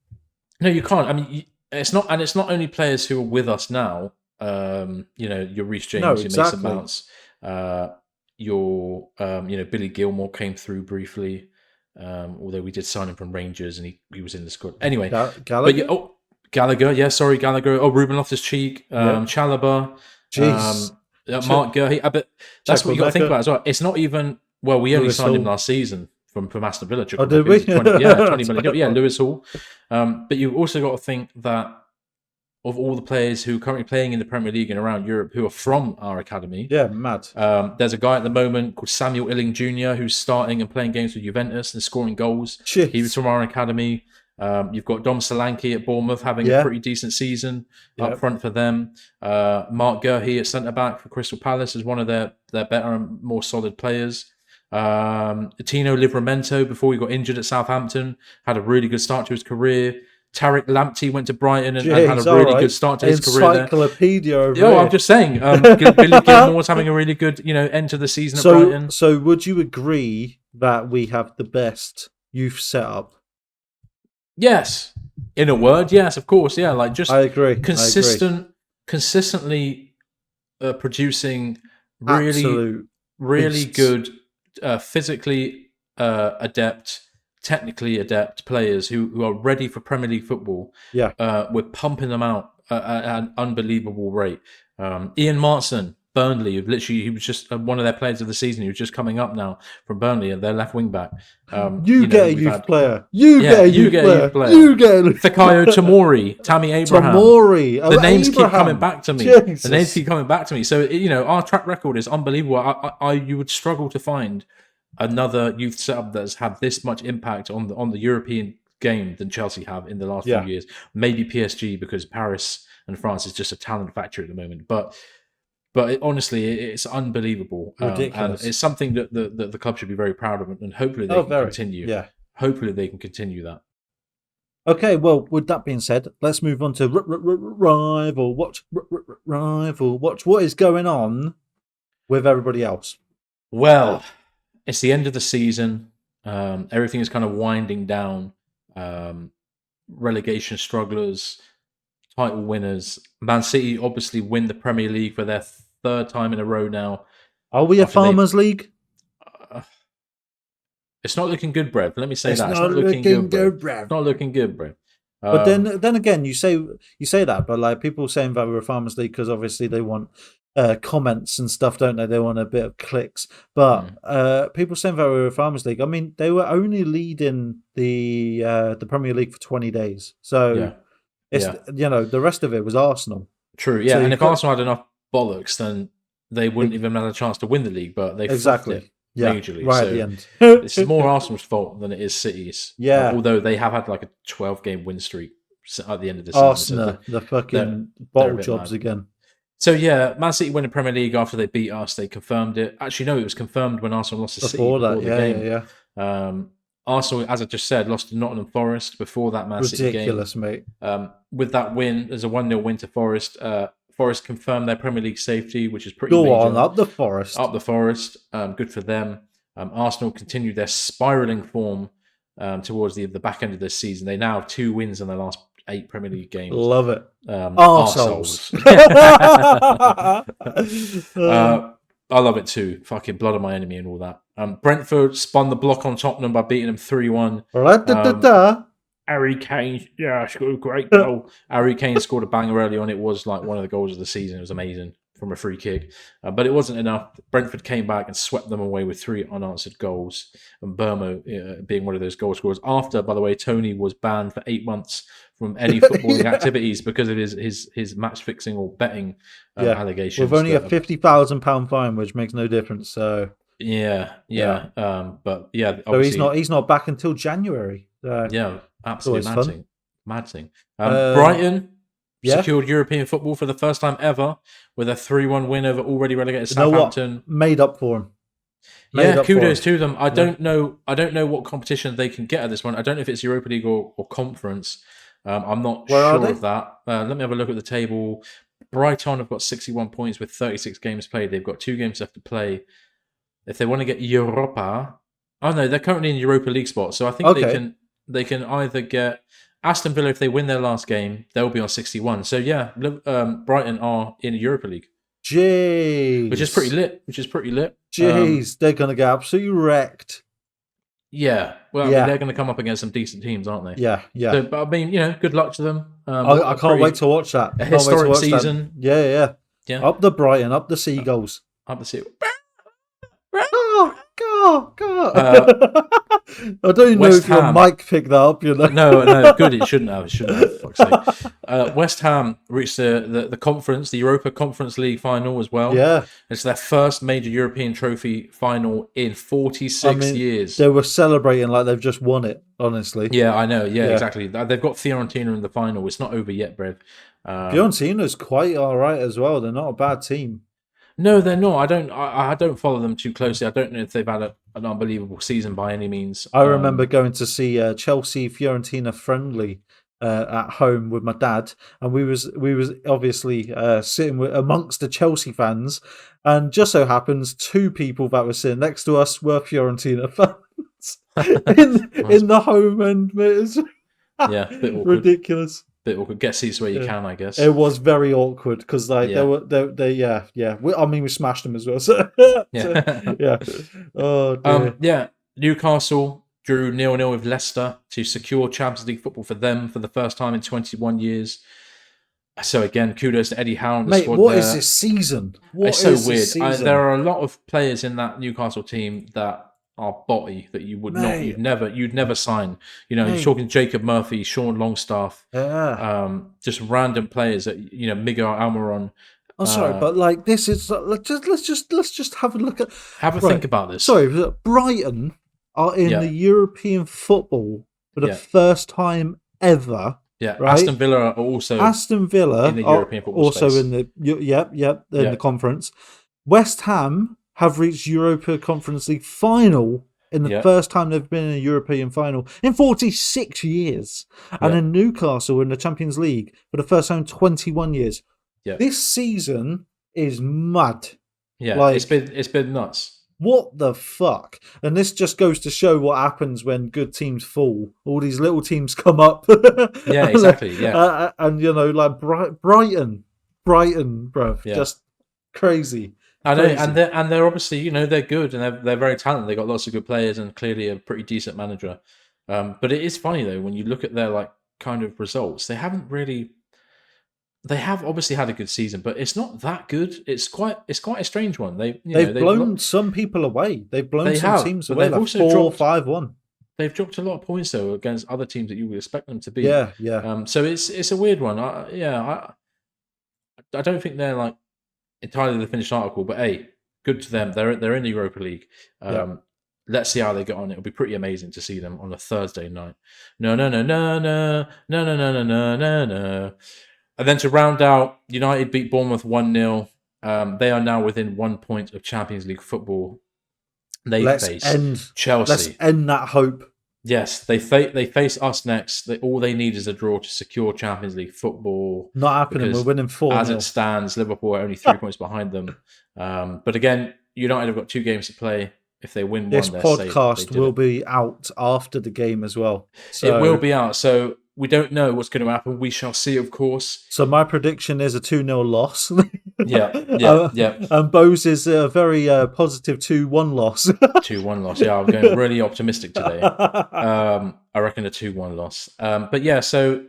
No, you can't. I mean, it's not only players who are with us now. Your Reece James, your Mason Mounts, Billy Gilmore came through briefly, although we did sign him from Rangers and he was in the squad anyway. Gallagher. Gallagher. Sorry, Gallagher. Oh, Ruben Loftus-Cheek, Chalobah. Jeez. Mark Gurley, but that's what you got to think about as well. It's not even we only signed him last season from Aston Villa. Oh, did we? 20 million. Yeah, Lewis Hall. But you've also got to think that of all the players who are currently playing in the Premier League and around Europe who are from our academy. Yeah, mad. There's a guy at the moment called Samuel Illing Jr. who's starting and playing games with Juventus and scoring goals. Jeez. He was from our academy. You've got Dom Solanke at Bournemouth having a pretty decent season up front for them. Mark Gurley at centre-back for Crystal Palace is one of their better and more solid players. Tino Livramento, before he got injured at Southampton, had a really good start to his career. Tariq Lamptey went to Brighton and had a really good start to his career there. Encyclopedia over here. I'm just saying. Billy Gilmore's having a really good end to the season at Brighton. So would you agree that we have the best youth setup? Yes. In a word, yes, of course. Yeah, I agree. Consistently producing really good, physically adept, technically adept players who are ready for Premier League football. Yeah. We're pumping them out at an unbelievable rate. Ian Martson, Burnley, he was just one of their players of the season. He was just coming up now from Burnley at their left wing back. You get a youth player. You get a youth player. Fikayo Tomori, Tammy Abraham. The names keep coming back to me. Jesus. The names keep coming back to me. So our track record is unbelievable. You would struggle to find another youth setup that has had this much impact on the European game than Chelsea have in the last few years. Maybe PSG, because Paris and France is just a talent factory at the moment. But honestly, it's unbelievable. Ridiculous. And it's something that the club should be very proud of, and hopefully they can continue. Yeah. Hopefully they can continue that. Okay, well, with that being said, let's move on to Rival Watch. Rival Watch. What is going on with everybody else? Well, it's the end of the season. Everything is kind of winding down. Relegation strugglers, title winners. Man City obviously win the Premier League for their third time in a row now. Are we a Farmers League? It's not looking good, Brev. Let me say that. It's not looking good, Brev. It's not looking good, Brev. But then again, you say that, but people saying that we're a Farmers League because obviously they want comments and stuff, don't they? They want a bit of clicks. But people saying that we were a Farmers League. I mean, they were only leading the Premier League for 20 days. So it's the rest of it was Arsenal. True, yeah. So and if Arsenal had enough bollocks, then they wouldn't even have had a chance to win the league. But they fluffed it majorly. Right at the end. This is more Arsenal's fault than it is City's. Yeah. Although they have had like a 12-game win streak at the end of the season. Arsenal, the fucking bottle jobs again. So yeah, Man City win the Premier League after they beat us. They confirmed it. Actually, no, it was confirmed when Arsenal lost to City before the game. Arsenal, as I just said, lost to Nottingham Forest before that Man City game. Ridiculous, mate. With that win, there's a 1-0 win to Forest. Forest confirmed their Premier League safety, which is pretty major. Go on, up the Forest. Up the Forest. Good for them. Arsenal continued their spiralling form towards the back end of this season. They now have 2 wins in their last 8 Premier League games. Love it. Arseholes. I love it too. Fucking blood of my enemy and all that. Brentford spun the block on Tottenham by beating them 3-1. Harry Kane, scored a great goal. Harry Kane scored a banger early on. It was like one of the goals of the season. It was amazing from a free kick. But it wasn't enough. Brentford came back and swept them away with 3 unanswered goals. And Burmo being one of those goal scorers. After, by the way, Tony was banned for 8 months from any footballing activities because of his match fixing or betting allegations. With only a £50,000 fine, which makes no difference. So but yeah, so he's not back until January. Absolutely mad thing. Brighton secured European football for the first time ever with a 3-1 win over already relegated Southampton. Made up for them. Kudos to them. I don't know what competition they can get at this one. I don't know if it's Europa League or conference. I'm not sure of that. Let me have a look at the table. Brighton have got 61 points with 36 games played. They've got 2 games left to play. If they want to get Europa, they're currently in Europa League spot. So I think they can either get Aston Villa if they win their last game. They'll be on 61. So yeah, Brighton are in Europa League. Jeez, which is pretty lit. Jeez, they're gonna get absolutely wrecked. Yeah, well, I mean, they're going to come up against some decent teams, aren't they? Yeah. So, but I mean, good luck to them. I can't wait to watch that. A historic season. Yeah. Up the Brighton, up the Seagulls. Up the Seagulls. God. I don't even know if your mic picked that up. No, good. It shouldn't have. Fuck's sake. West Ham reached the conference, the Europa Conference League final as well. Yeah, it's their first major European trophy final in 46 years. They were celebrating like they've just won it. Honestly. Yeah, I know. Yeah, exactly. They've got Fiorentina in the final. It's not over yet, Brev. Fiorentina's quite all right as well. They're not a bad team. No, they're not. I don't follow them too closely. I don't know if they've had an unbelievable season by any means. I remember going to see Chelsea Fiorentina friendly at home with my dad, and we was obviously sitting amongst the Chelsea fans, and just so happens 2 people that were sitting next to us were Fiorentina fans in the home end. Ridiculous. Get seats where you can, I guess. It was very awkward because we smashed them as well. So, Oh dear. Newcastle drew 0-0 with Leicester to secure Champions League football for them for the first time in 21 years. So again, kudos to Eddie Howe and the squad. What is this season? It's so weird. There are a lot of players in that Newcastle team that are botty that you would not, you'd never sign. You're talking Jacob Murphy, Sean Longstaff, just random players that Miguel Almiron. I'm sorry, but like this is let's just have a look at think about this. Sorry, Brighton are in the European football for the first time ever. Yeah, right? Aston Villa are also in the European football also space. In the conference. West Ham have reached Europa Conference League final in the first time they've been in a European final in 46 years. And in Newcastle in the Champions League for the first time in 21 years. Yeah. This season is mad. Yeah, it's been nuts. What the fuck? And this just goes to show what happens when good teams fall. All these little teams come up. Yeah, exactly. Yeah. And like Brighton, bro. Yeah. Just crazy. I know, and they're obviously, they're good and they're very talented. They've got lots of good players and clearly a pretty decent manager. But it is funny though when you look at their kind of results, they haven't really they have obviously had a good season, but it's not that good. It's quite a strange one. They've blown some people away. They've blown some teams away. They've like also 4-5-1. They've dropped a lot of points though against other teams that you would expect them to beat. Yeah. So it's a weird one. I don't think they're like entirely the finished article, but hey, good to them. They're in the Europa League. Let's see how they get on. It'll be pretty amazing to see them on a Thursday night. No. And then to round out, United beat Bournemouth 1-0. They are now within 1 point of Champions League football. Let's face Chelsea. Let's end that hope. Yes, they face us next. All they need is a draw to secure Champions League football. Not happening. We're winning 4-0. As it stands, Liverpool are only 3 points behind them. But again, United have got 2 games to play. If they win this one, podcast will be out after the game as well. So it will be out. So we don't know what's going to happen. We shall see, of course. So my prediction is a 2-0 loss. Yeah. And Bo's is a very positive 2-1 loss. 2-1 loss. Yeah, I'm going really optimistic today. I reckon a 2-1 loss. But yeah, so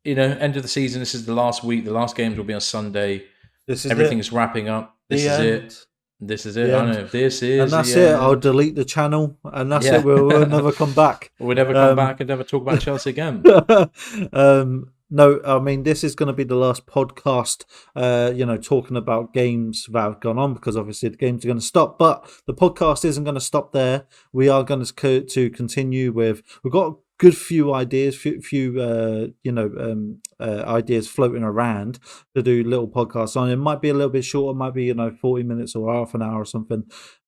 end of the season. This is the last week. The last games will be on Sunday. Everything's wrapping up. This is it. This is it. I know. This is, and that's it. I'll delete the channel, and that's it. We'll never come back. We'll never come back and never talk about Chelsea again. No, I mean, this is going to be the last podcast, talking about games that have gone on, because obviously the games are going to stop. But the podcast isn't going to stop there. We are going to continue with. We've got a good few ideas, ideas floating around to do little podcasts on. It might be a little bit shorter, might be 40 minutes or half an hour or something,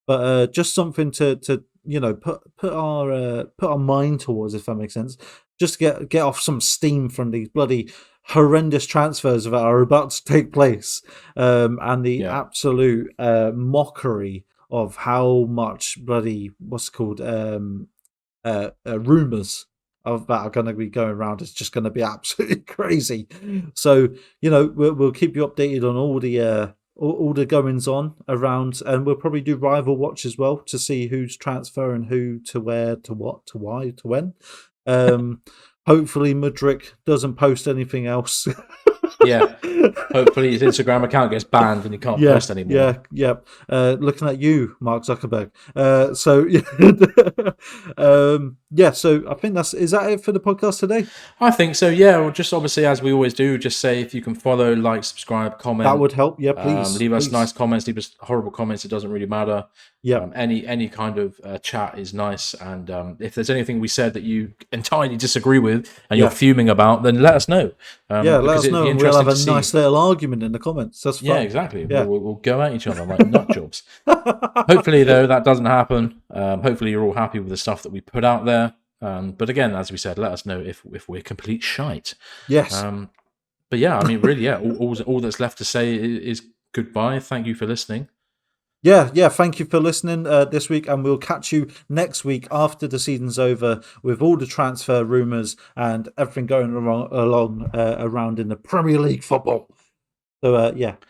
but just something to put our mind towards, if that makes sense. Just to get off some steam from these bloody horrendous transfers that are about to take place, and the absolute mockery of how much bloody rumors of that are going to be going around. It's just going to be absolutely crazy. So we'll keep you updated on all the goings on around, and we'll probably do rival watch as well to see who's transferring who to where to what to why to when. Hopefully Mudryk doesn't post anything else. Yeah, hopefully his Instagram account gets banned and he can't post anymore. Looking at you, Mark Zuckerberg. So I think is that it for the podcast today? I think so. Yeah, well, just obviously as we always do, just say if you can follow, like, subscribe, comment. That would help. Yeah, please. Leave us nice comments. Leave us horrible comments. It doesn't really matter. Yeah. Any kind of chat is nice. And if there's anything we said that you entirely disagree with and you're fuming about, then let us know. Let us know. And we'll have a nice little argument in the comments. That's fun. Yeah, exactly. Yeah. We'll go at each other like nut jobs. Hopefully, though, that doesn't happen. Hopefully, you're all happy with the stuff that we put out there. But again, as we said, let us know if we're complete shite. Yes. But yeah, I mean, really, all that's left to say is goodbye. Thank you for listening. Yeah. Thank you for listening this week, and we'll catch you next week after the season's over with all the transfer rumours and everything going around in the Premier League football. So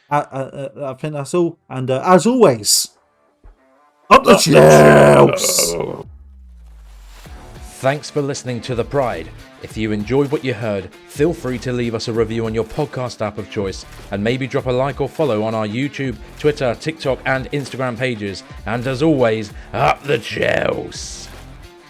I think that's all. And as always, up the Chelsea! Thanks for listening to The Pride. If you enjoyed what you heard, feel free to leave us a review on your podcast app of choice, and maybe drop a like or follow on our YouTube, Twitter, TikTok and Instagram pages. And as always, up the Chelsea!